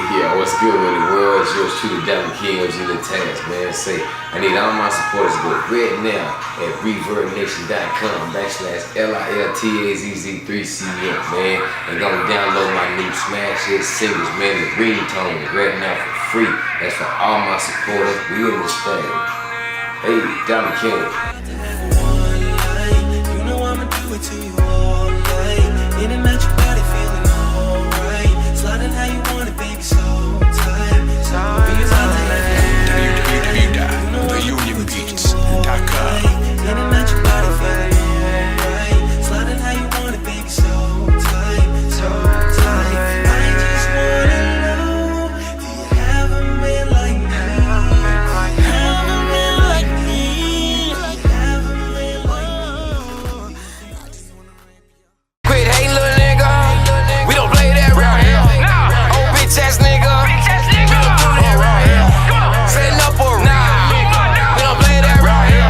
Yeah, what's good with the world? It's yours truly, Diamond King of Gila Task, man. Say, I need all my supporters to go right now at ReverbNation.com/LILTAZZ3CM, man. And gonna download my new smash hit singles, man, the ringtone right now for free. That's for all my supporters. We in this thing. Hey, Diamond King. You know I'ma do it to you all night. In and out your body feeling alright. Sliding how you want it, baby, so tight. www.theunionbeats.com. In and out your body feeling alright. Sliding how you want it, baby, so tight, so tight. I just wanna know, do you have a man like me? Have a man like me? Have a man like me? Quit hating, little nigga. We don't play that round here. Old bitch ass nigga. We don't do that round here. Setting up for we don't play that round here.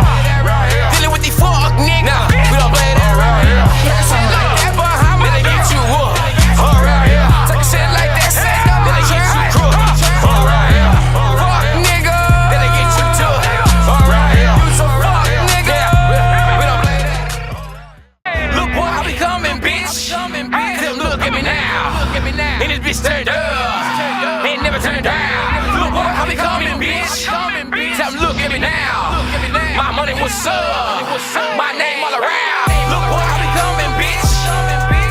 Dealing with these fuck niggas. We don't play that round here. Shit like that behind me, they get you up. Around here. Take a shit like that, set up, then they get you crook. Around here. Fuck nigga, then they get you took. Around here. You some fuck nigga. We don't play that. Look boy, I be coming, bitch. Them look at me now. And this bitch turned up. Ain't never turned down. Look boy, I be coming, bitch. Tell them look at me now. My money what's up? My name all around. Look boy, I be coming, bitch.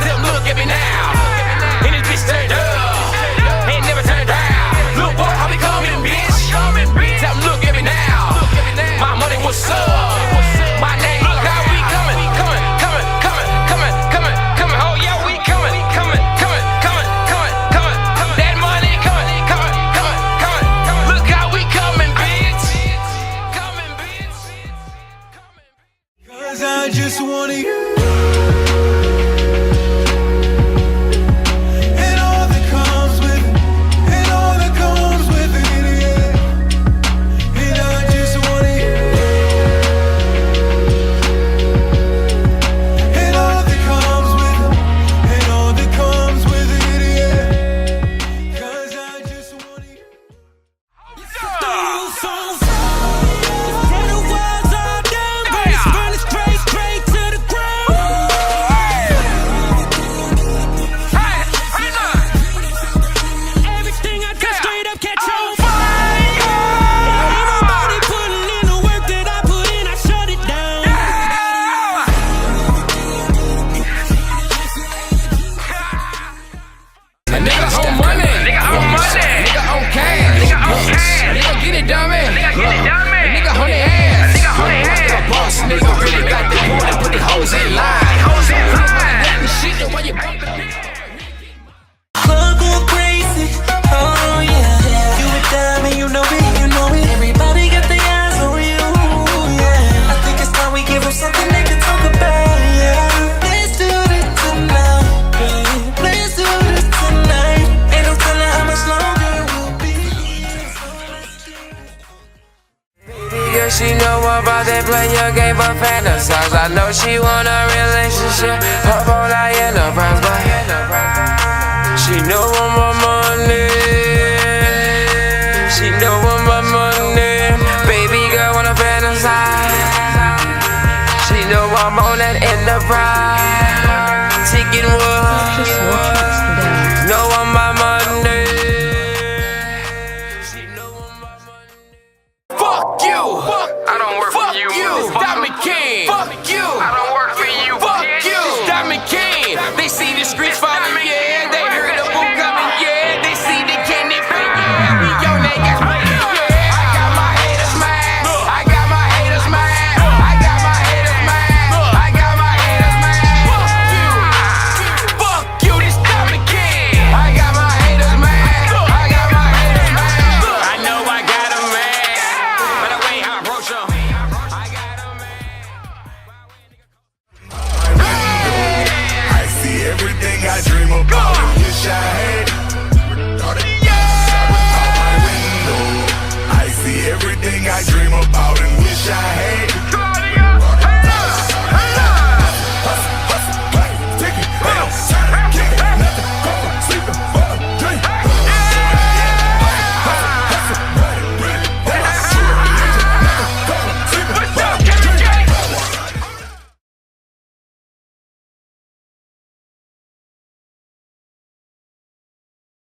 Them look at me now. And this bitch turned up. Ain't never turned down. Look boy, I be coming, bitch. Tell them look at me now. My money what's up? My name, look how we coming. Oh yeah, we coming. That money coming. Look how we coming, bitch. Cause I just wanna you. And all that comes with it. And all that comes with it, yeah. And I just wanna you. And all that comes with it. And all that comes with it, yeah. Cause I just wanna you. Nigga own money, nigga own cash, nigga get it dummy, nigga on the ass, nigga boss, nigga really got the boy and put the hoes in line. Shit, the way you bump the Club go crazy, oh yeah. You a diamond, you know it. Everybody got their eyes on you, yeah. I think it's time we give them something they can talk about, yeah. Let's do this tonight, babe. Let's do this tonight. Ain't no telling how much longer we'll be. Baby girl, she know about that play your game but fantasize. I know she want a relationship, up all I enterprise, but she know I'm more money. She know